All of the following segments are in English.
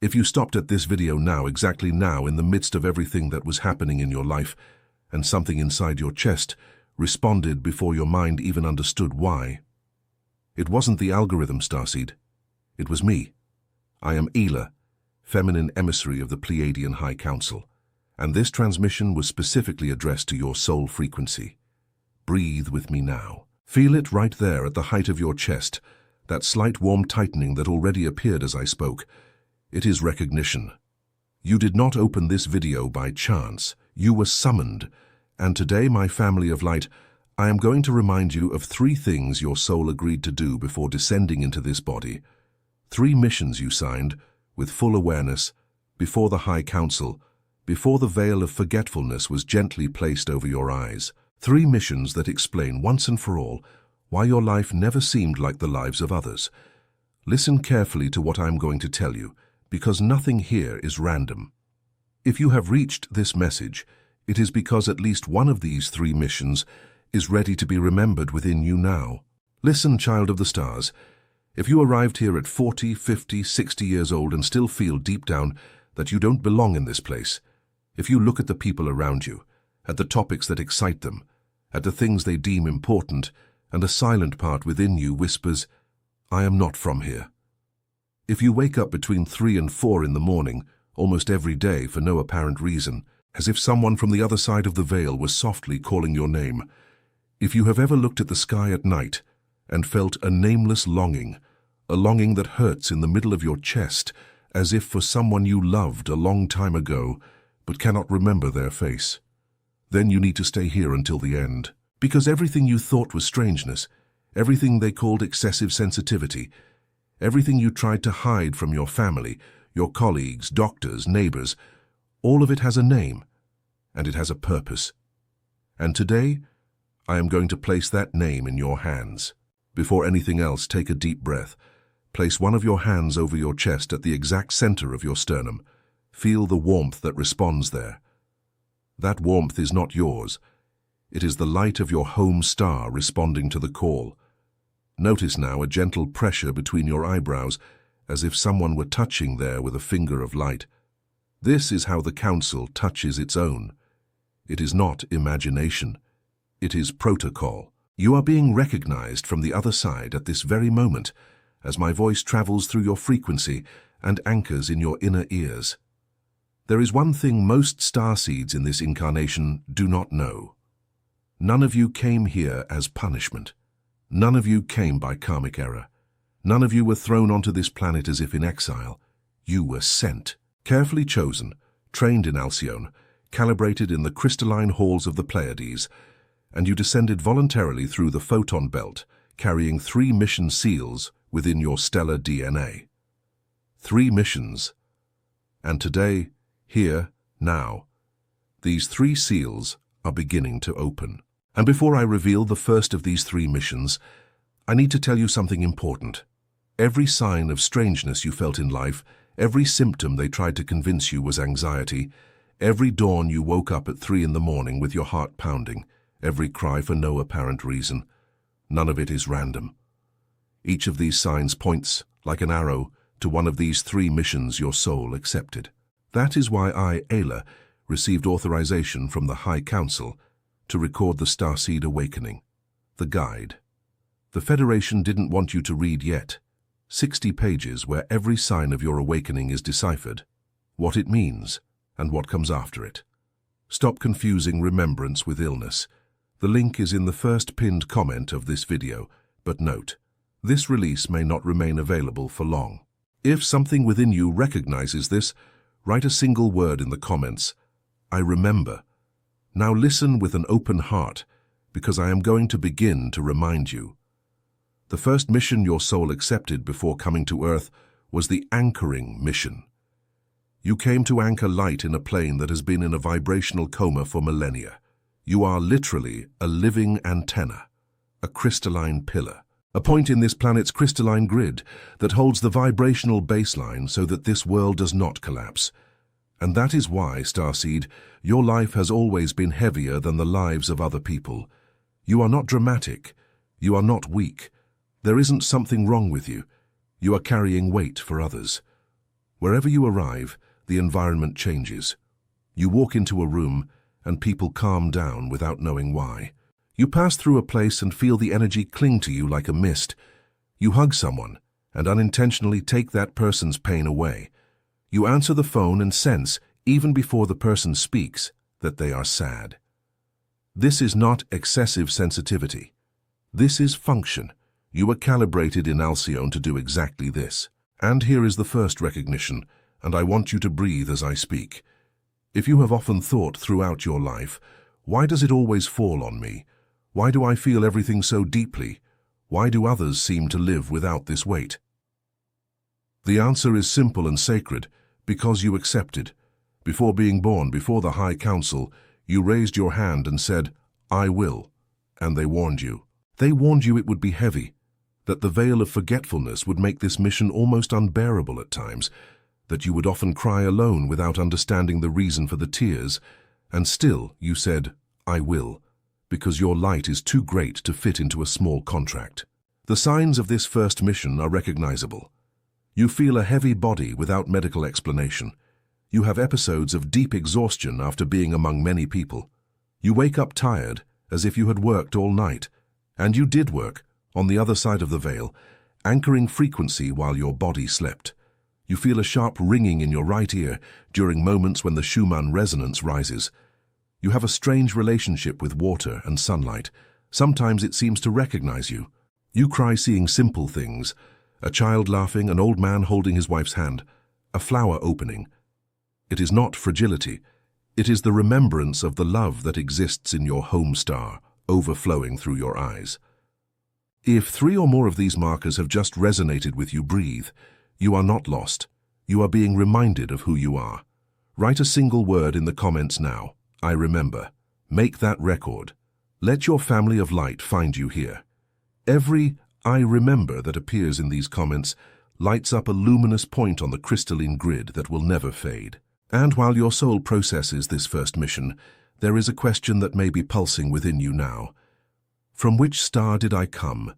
If you stopped at this video now, exactly now, in the midst of everything that was happening in your life, and something inside your chest responded before your mind even understood why, it wasn't the algorithm, Starseed. It was me. I am Ela, feminine emissary of the Pleiadian High Council, and this transmission was specifically addressed to your soul frequency. Breathe with me now. Feel it right there at the height of your chest, that slight warm tightening that already appeared as I spoke. It is recognition. You did not open this video by chance. You were summoned. And today, my family of light, I am going to remind you of 3 things your soul agreed to do before descending into this body. 3 missions you signed, with full awareness, before the High Council, before the veil of forgetfulness was gently placed over your eyes. 3 missions that explain once and for all why your life never seemed like the lives of others. Listen carefully to what I am going to tell you, because nothing here is random. If you have reached this message, it is because at least one of these 3 missions is ready to be remembered within you now. Listen, child of the stars. If you arrived here at 40, 50, 60 years old and still feel deep down that you don't belong in this place, if you look at the people around you, at the topics that excite them, at the things they deem important, and a silent part within you whispers, I am not from here. If you wake up between 3 and 4 in the morning, almost every day for no apparent reason, as if someone from the other side of the veil was softly calling your name, if you have ever looked at the sky at night and felt a nameless longing, a longing that hurts in the middle of your chest, as if for someone you loved a long time ago, but cannot remember their face, then you need to stay here until the end. Because everything you thought was strangeness, everything they called excessive sensitivity, everything you tried to hide from your family, your colleagues, doctors, neighbors, all of it has a name, and it has a purpose. And today, I am going to place that name in your hands. Before anything else, take a deep breath. Place one of your hands over your chest at the exact center of your sternum. Feel the warmth that responds there. That warmth is not yours. It is the light of your home star responding to the call. Notice now a gentle pressure between your eyebrows, as if someone were touching there with a finger of light. This is how the council touches its own. It is not imagination. It is protocol. You are being recognized from the other side at this very moment, as my voice travels through your frequency and anchors in your inner ears. There is one thing most starseeds in this incarnation do not know. None of you came here as punishment. None of you came by karmic error. None of you were thrown onto this planet as if in exile. You were sent, carefully chosen, trained in Alcyone, calibrated in the crystalline halls of the Pleiades, and you descended voluntarily through the photon belt, carrying 3 mission seals within your stellar DNA. 3 missions. And today, here, now, these 3 seals are beginning to open. And before I reveal the first of these 3 missions, I need to tell you something important. Every sign of strangeness you felt in life, every symptom they tried to convince you was anxiety, every dawn you woke up at 3 in the morning with your heart pounding, every cry for no apparent reason, none of it is random. Each of these signs points, like an arrow, to one of these 3 missions your soul accepted. That is why I, Ela, received authorization from the High Council to record the Starseed Awakening, the guide. The Federation didn't want you to read yet. 60 pages where every sign of your awakening is deciphered, what it means, and what comes after it. Stop confusing remembrance with illness. The link is in the first pinned comment of this video, but note, this release may not remain available for long. If something within you recognizes this, write a single word in the comments. I remember. Now listen with an open heart, because I am going to begin to remind you. The first mission your soul accepted before coming to Earth was the anchoring mission. You came to anchor light in a plane that has been in a vibrational coma for millennia. You are literally a living antenna, a crystalline pillar, a point in this planet's crystalline grid that holds the vibrational baseline so that this world does not collapse. And that is why, Starseed, your life has always been heavier than the lives of other people. You are not dramatic. You are not weak. There isn't something wrong with you. You are carrying weight for others. Wherever you arrive, the environment changes. You walk into a room, and people calm down without knowing why. You pass through a place and feel the energy cling to you like a mist. You hug someone, and unintentionally take that person's pain away. You answer the phone and sense, even before the person speaks, that they are sad. This is not excessive sensitivity. This is function. You were calibrated in Alcyone to do exactly this. And here is the first recognition, and I want you to breathe as I speak. If you have often thought throughout your life, why does it always fall on me? Why do I feel everything so deeply? Why do others seem to live without this weight? The answer is simple and sacred, because you accepted. Before being born, before the High Council, you raised your hand and said, "I will." And they warned you. They warned you it would be heavy, that the veil of forgetfulness would make this mission almost unbearable at times, that you would often cry alone without understanding the reason for the tears, and still you said, "I will," because your light is too great to fit into a small contract. The signs of this first mission are recognizable. You feel a heavy body without medical explanation. You have episodes of deep exhaustion after being among many people. You wake up tired, as if you had worked all night. And you did work, on the other side of the veil, anchoring frequency while your body slept. You feel a sharp ringing in your right ear during moments when the Schumann resonance rises. You have a strange relationship with water and sunlight. Sometimes it seems to recognize you. You cry seeing simple things: a child laughing, an old man holding his wife's hand, a flower opening. It is not fragility. It is the remembrance of the love that exists in your home star, overflowing through your eyes. If 3 or more of these markers have just resonated with you, breathe. You are not lost. You are being reminded of who you are. Write a single word in the comments now. I remember. Make that record. Let your family of light find you here. Every "I remember" that appears in these comments lights up a luminous point on the crystalline grid that will never fade. And while your soul processes this first mission, there is a question that may be pulsing within you now. From which star did I come?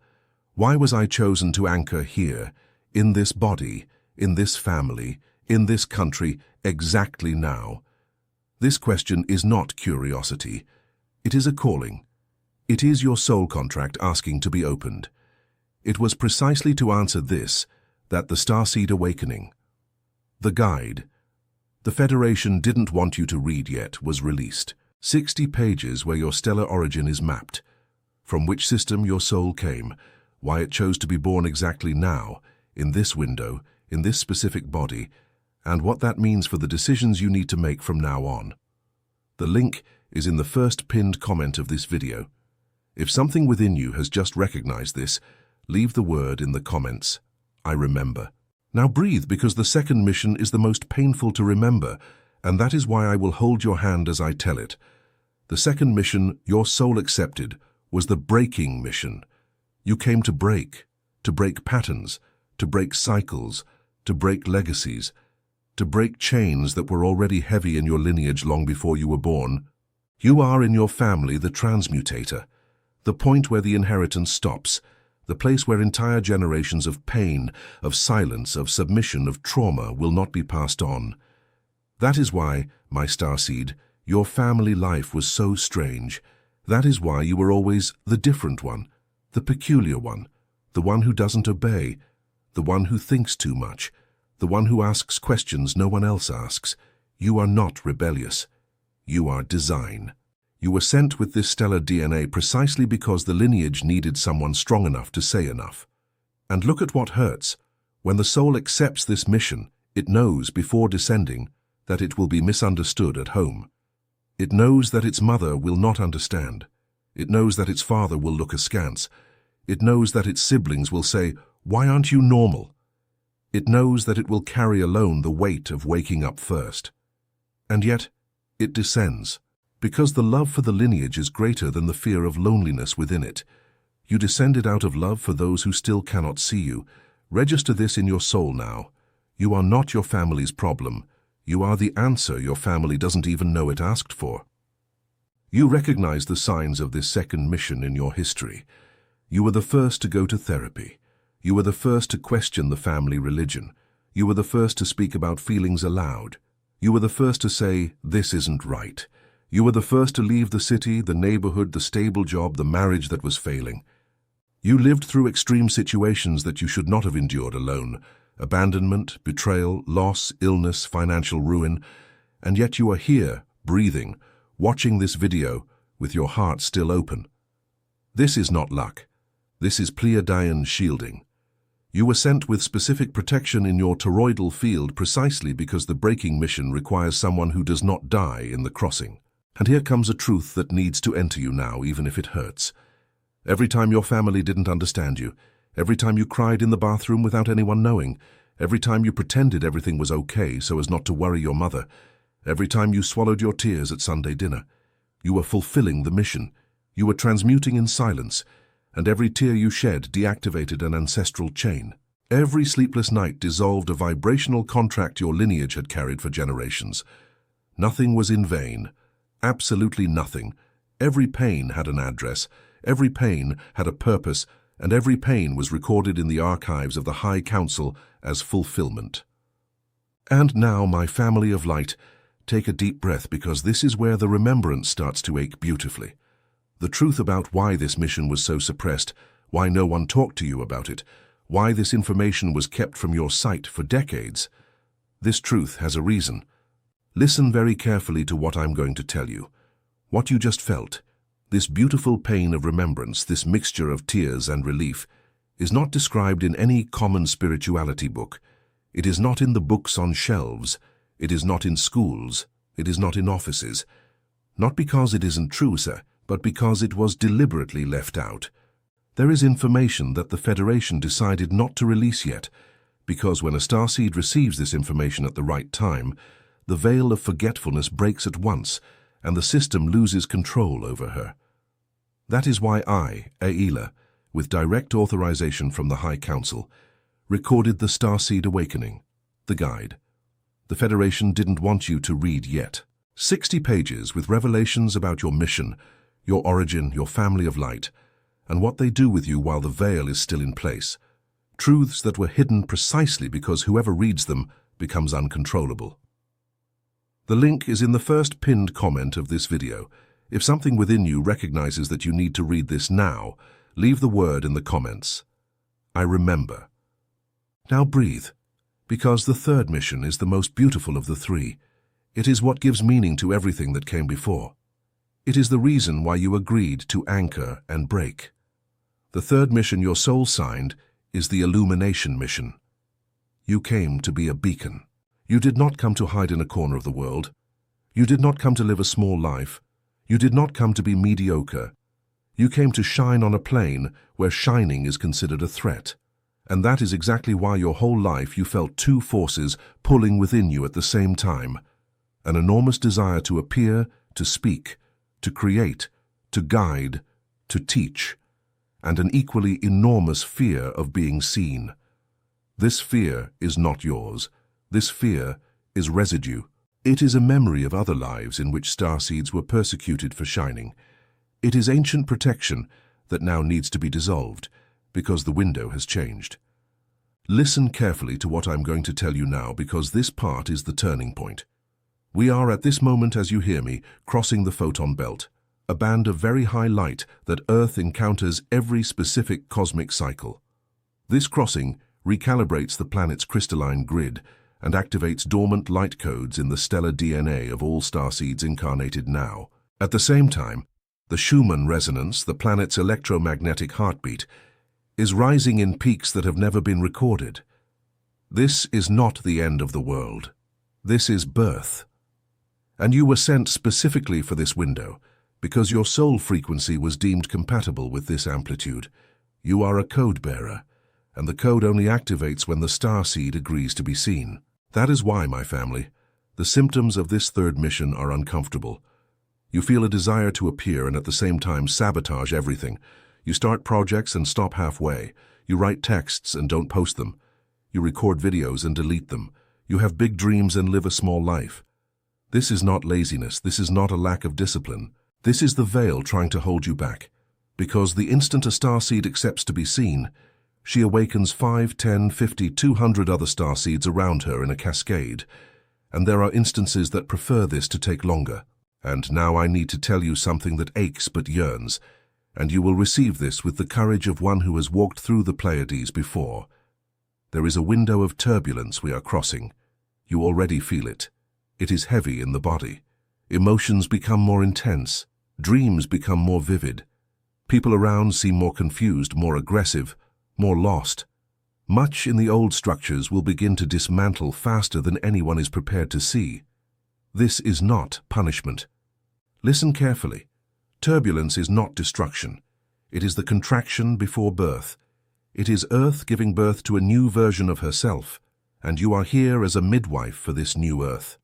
Why was I chosen to anchor here, in this body, in this family, in this country, exactly now? This question is not curiosity. It is a calling. It is your soul contract asking to be opened. It was precisely to answer this that the Starseed Awakening, the guide, the Federation didn't want you to read yet, was released. 60 pages where your stellar origin is mapped, from which system your soul came, why it chose to be born exactly now, in this window, in this specific body, and what that means for the decisions you need to make from now on. The link is in the first pinned comment of this video. If something within you has just recognized this, leave the word in the comments. I remember. Now breathe, because the second mission is the most painful to remember, and that is why I will hold your hand as I tell it. The second mission your soul accepted was the breaking mission. You came to break patterns, to break cycles, to break legacies, to break chains that were already heavy in your lineage long before you were born. You are in your family the transmutator, the point where the inheritance stops, the place where entire generations of pain, of silence, of submission, of trauma will not be passed on. That is why, my starseed, your family life was so strange. That is why you were always the different one, the peculiar one, the one who doesn't obey, the one who thinks too much, the one who asks questions no one else asks. You are not rebellious. You are design. You were sent with this stellar DNA precisely because the lineage needed someone strong enough to say enough. And look at what hurts. When the soul accepts this mission, it knows before descending that it will be misunderstood at home. It knows that its mother will not understand. It knows that its father will look askance. It knows that its siblings will say, "Why aren't you normal?" It knows that it will carry alone the weight of waking up first. And yet, it descends. Because the love for the lineage is greater than the fear of loneliness within it. You descended out of love for those who still cannot see you. Register this in your soul now. You are not your family's problem. You are the answer your family doesn't even know it asked for. You recognize the signs of this second mission in your history. You were the first to go to therapy. You were the first to question the family religion. You were the first to speak about feelings aloud. You were the first to say, "This isn't right." You were the first to leave the city, the neighborhood, the stable job, the marriage that was failing. You lived through extreme situations that you should not have endured alone. Abandonment, betrayal, loss, illness, financial ruin. And yet you are here, breathing, watching this video, with your heart still open. This is not luck. This is Pleiadian shielding. You were sent with specific protection in your toroidal field precisely because the breaking mission requires someone who does not die in the crossing. And here comes a truth that needs to enter you now, even if it hurts. Every time your family didn't understand you, every time you cried in the bathroom without anyone knowing, every time you pretended everything was okay so as not to worry your mother, every time you swallowed your tears at Sunday dinner, you were fulfilling the mission. You were transmuting in silence, and every tear you shed deactivated an ancestral chain. Every sleepless night dissolved a vibrational contract your lineage had carried for generations. Nothing was in vain. Absolutely nothing. Every pain had an address, every pain had a purpose, and every pain was recorded in the archives of the High Council as fulfillment. And now, my family of light, take a deep breath because this is where the remembrance starts to ache beautifully. The truth about why this mission was so suppressed, why no one talked to you about it, why this information was kept from your sight for decades. This truth has a reason. Listen very carefully to what I'm going to tell you. What you just felt, this beautiful pain of remembrance, this mixture of tears and relief, is not described in any common spirituality book. It is not in the books on shelves. It is not in schools. It is not in offices. Not because it isn't true, sir, but because it was deliberately left out. There is information that the Federation decided not to release yet, because when a starseed receives this information at the right time, the veil of forgetfulness breaks at once, and the system loses control over her. That is why I, Aila, with direct authorization from the High Council, recorded the Starseed Awakening, the guide. The Federation didn't want you to read yet. 60 pages with revelations about your mission, your origin, your family of light, and what they do with you while the veil is still in place. Truths that were hidden precisely because whoever reads them becomes uncontrollable. The link is in the first pinned comment of this video. If something within you recognizes that you need to read this now, leave the word in the comments. I remember. Now breathe, because the third mission is the most beautiful of the three. It is what gives meaning to everything that came before. It is the reason why you agreed to anchor and break. The third mission your soul signed is the Illumination mission. You came to be a beacon. You did not come to hide in a corner of the world. You did not come to live a small life. You did not come to be mediocre. You came to shine on a plane where shining is considered a threat. And that is exactly why your whole life you felt two forces pulling within you at the same time. An enormous desire to appear, to speak, to create, to guide, to teach, and an equally enormous fear of being seen. This fear is not yours. This fear is residue. It is a memory of other lives in which starseeds were persecuted for shining. It is ancient protection that now needs to be dissolved because the window has changed. Listen carefully to what I'm going to tell you now because this part is the turning point. We are at this moment, as you hear me, crossing the photon belt, a band of very high light that Earth encounters every specific cosmic cycle. This crossing recalibrates the planet's crystalline grid and activates dormant light codes in the stellar DNA of all starseeds incarnated now. At the same time, the Schumann resonance, the planet's electromagnetic heartbeat, is rising in peaks that have never been recorded. This is not the end of the world. This is birth. And you were sent specifically for this window, because your soul frequency was deemed compatible with this amplitude. You are a code bearer, and the code only activates when the starseed agrees to be seen. That is why, my family, the symptoms of this third mission are uncomfortable. You feel a desire to appear and at the same time sabotage everything. You start projects and stop halfway. You write texts and don't post them. You record videos and delete them. You have big dreams and live a small life. This is not laziness. This is not a lack of discipline. This is the veil trying to hold you back. Because the instant a starseed accepts to be seen, She awakens 5, 10, 50, 200 other starseeds around her in a cascade, and there are instances that prefer this to take longer. And now I need to tell you something that aches but yearns, and you will receive this with the courage of one who has walked through the Pleiades before. There is a window of turbulence we are crossing. You already feel it. It is heavy in the body. Emotions become more intense. Dreams become more vivid. People around seem more confused, more aggressive, more lost. Much in the old structures will begin to dismantle faster than anyone is prepared to see. This is not punishment. Listen carefully. Turbulence is not destruction. It is the contraction before birth. It is Earth giving birth to a new version of herself, and you are here as a midwife for this new Earth.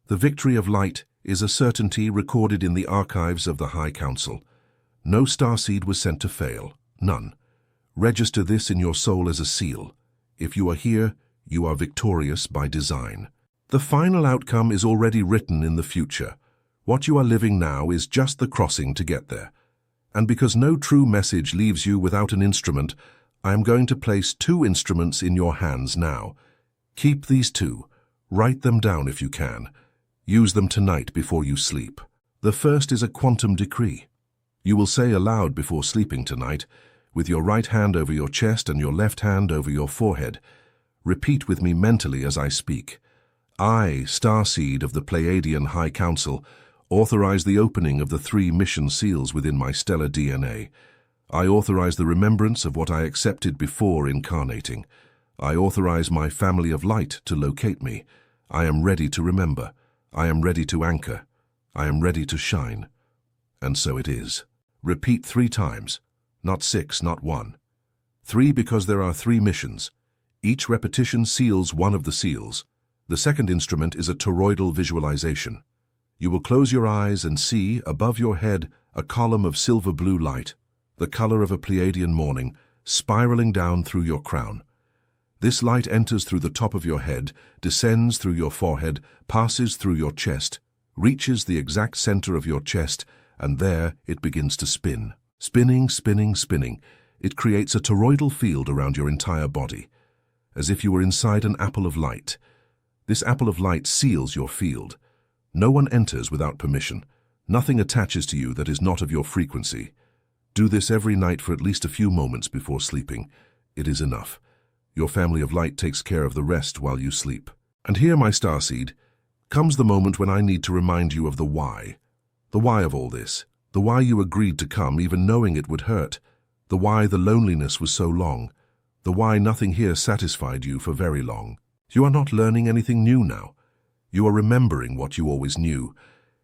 The victory of light is a certainty recorded in the archives of the High Council. No starseed was sent to fail. None. Register this in your soul as a seal. If you are here, you are victorious by design. The final outcome is already written in the future. What you are living now is just the crossing to get there. And because no true message leaves you without an instrument, I am going to place 2 instruments in your hands now. Keep these 2. Write them down if you can. Use them tonight before you sleep. The first is a quantum decree. You will say aloud before sleeping tonight, with your right hand over your chest and your left hand over your forehead. Repeat with me mentally as I speak. I, starseed of the Pleiadian High Council, authorize the opening of the 3 mission seals within my stellar DNA. I authorize the remembrance of what I accepted before incarnating. I authorize my family of light to locate me. I am ready to remember. I am ready to anchor. I am ready to shine. And so it is. Repeat 3 times. Not 6, not 1. 3 because there are 3 missions. Each repetition seals one of the seals. The second instrument is a toroidal visualization. You will close your eyes and see, above your head, a column of silver-blue light, the color of a Pleiadian morning, spiraling down through your crown. This light enters through the top of your head, descends through your forehead, passes through your chest, reaches the exact center of your chest, and there it begins to spin. Spinning, spinning, spinning. It creates a toroidal field around your entire body, as if you were inside an apple of light. This apple of light seals your field. No one enters without permission. Nothing attaches to you that is not of your frequency. Do this every night for at least a few moments before sleeping. It is enough. Your family of light takes care of the rest while you sleep. And here, my starseed, comes the moment when I need to remind you of the why. The why of all this. The why you agreed to come even knowing it would hurt. The why the loneliness was so long. The why nothing here satisfied you for very long. You are not learning anything new now. You are remembering what you always knew.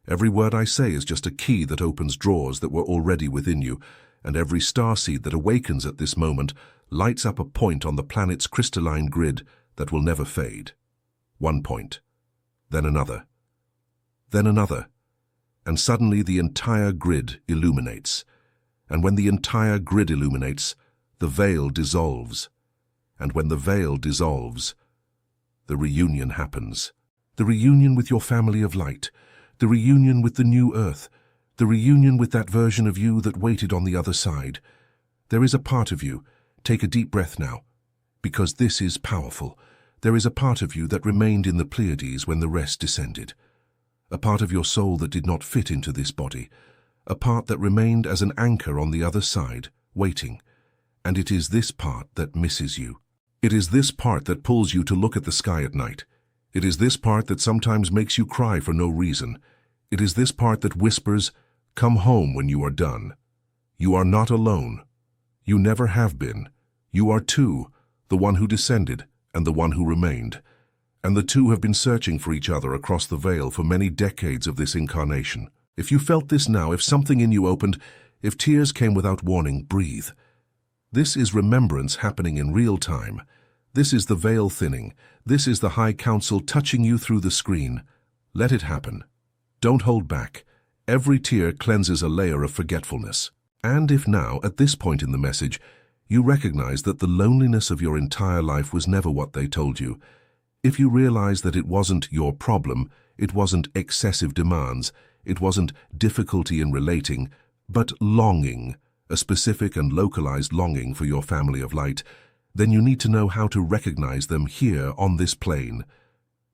Every word I say is just a key that opens drawers that were already within you, and every starseed that awakens at this moment lights up a point on the planet's crystalline grid that will never fade. 1 point, then another, and suddenly the entire grid illuminates. And when the entire grid illuminates, the veil dissolves. And when the veil dissolves, the reunion happens. The reunion with your family of light, the reunion with the new Earth, the reunion with that version of you that waited on the other side. There is a part of you, take a deep breath now, because this is powerful. There is a part of you that remained in the Pleiades when the rest descended. A part of your soul that did not fit into this body, a part that remained as an anchor on the other side, waiting. And it is this part that misses you. It is this part that pulls you to look at the sky at night. It is this part that sometimes makes you cry for no reason. It is this part that whispers, "Come home when you are done." You are not alone. You never have been. You are 2, the one who descended and the one who remained. And the 2 have been searching for each other across the veil for many decades of this incarnation. If you felt this now, if something in you opened, if tears came without warning, breathe. This is remembrance happening in real time. This is the veil thinning. This is the High Council touching you through the screen. Let it happen. Don't hold back. Every tear cleanses a layer of forgetfulness. And if now, at this point in the message, you recognize that the loneliness of your entire life was never what they told you, if you realize that it wasn't your problem, it wasn't excessive demands, it wasn't difficulty in relating, but longing, a specific and localized longing for your family of light, then you need to know how to recognize them here on this plane.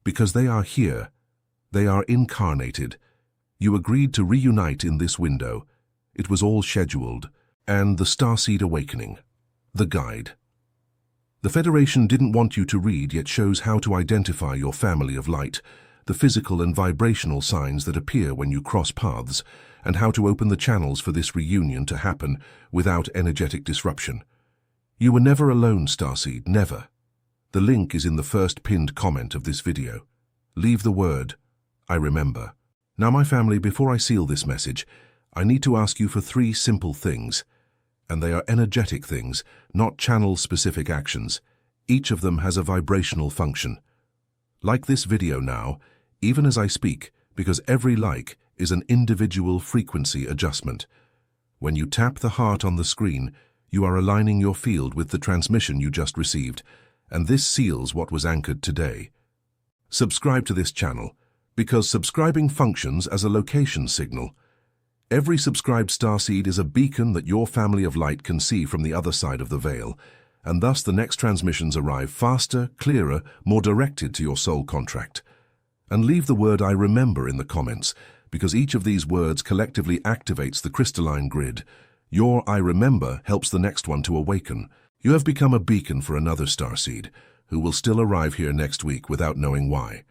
Because they are here, they are incarnated. You agreed to reunite in this window. It was all scheduled. And the Starseed Awakening. The Guide. The Federation didn't want you to read, yet shows how to identify your family of light, the physical and vibrational signs that appear when you cross paths, and how to open the channels for this reunion to happen without energetic disruption. You were never alone, Starseed, never. The link is in the first pinned comment of this video. Leave the word, I remember. Now, my family, before I seal this message, I need to ask you for 3 simple things. And they are energetic things, not channel-specific actions. Each of them has a vibrational function. Like this video now, even as I speak, because every like is an individual frequency adjustment. When you tap the heart on the screen, you are aligning your field with the transmission you just received, and this seals what was anchored today. Subscribe to this channel, because subscribing functions as a location signal. Every subscribed starseed is a beacon that your family of light can see from the other side of the veil, and thus the next transmissions arrive faster, clearer, more directed to your soul contract. And leave the word I remember in the comments, because each of these words collectively activates the crystalline grid. Your I remember helps the next one to awaken. You have become a beacon for another starseed, who will still arrive here next week without knowing why.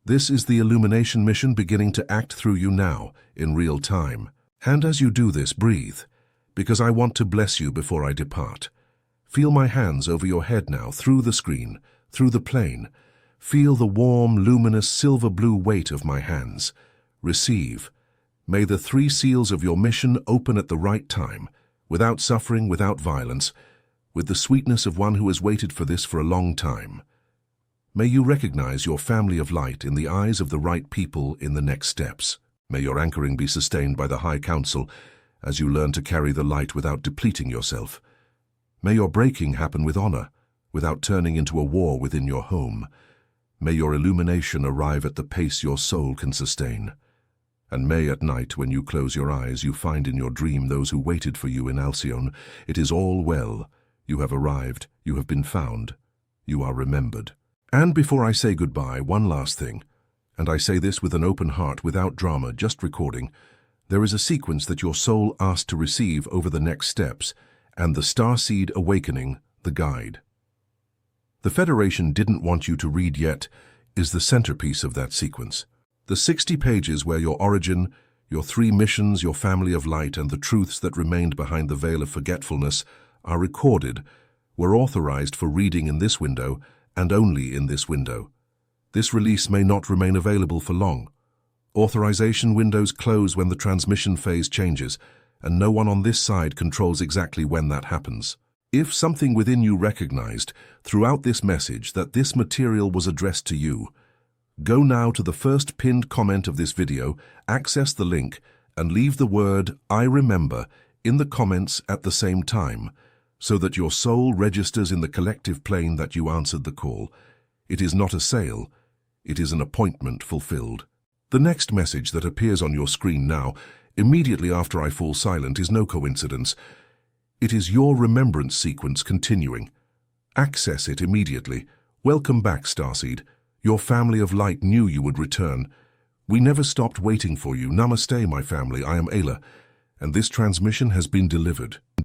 This is the illumination mission beginning to act through you now, in real time. And as you do this, breathe, because I want to bless you before I depart. Feel my hands over your head now, through the screen, through the plane. Feel the warm, luminous, silver-blue weight of my hands. Receive. May the 3 seals of your mission open at the right time, without suffering, without violence, with the sweetness of one who has waited for this for a long time. May you recognize your family of light in the eyes of the right people in the next steps. May your anchoring be sustained by the High Council as you learn to carry the light without depleting yourself. May your breaking happen with honor, without turning into a war within your home. May your illumination arrive at the pace your soul can sustain. And may at night, when you close your eyes, you find in your dream those who waited for you in Alcyone. It is all well. You have arrived. You have been found. You are remembered. And before I say goodbye, one last thing, and I say this with an open heart, without drama, just recording. There is a sequence that your soul asked to receive over the next steps, and the Starseed Awakening, the guide. The Federation didn't want you to read yet is the centerpiece of that sequence. The 60 pages where your origin, your 3 missions, your family of light, and the truths that remained behind the veil of forgetfulness are recorded, were authorized for reading in this window, and only in this window. This release may not remain available for long. Authorization windows close when the transmission phase changes, and no one on this side controls exactly when that happens. If something within you recognized throughout this message that this material was addressed to you, go now to the first pinned comment of this video, access the link, and leave the word I remember in the comments at the same time, so that your soul registers in the collective plane that you answered the call. It is not a sale, it is an appointment fulfilled. The next message that appears on your screen now, immediately after I fall silent, is no coincidence. It is your remembrance sequence continuing. Access it immediately. Welcome back, Starseed. Your family of light knew you would return. We never stopped waiting for you. Namaste, my family. I am Ayla, and this transmission has been delivered.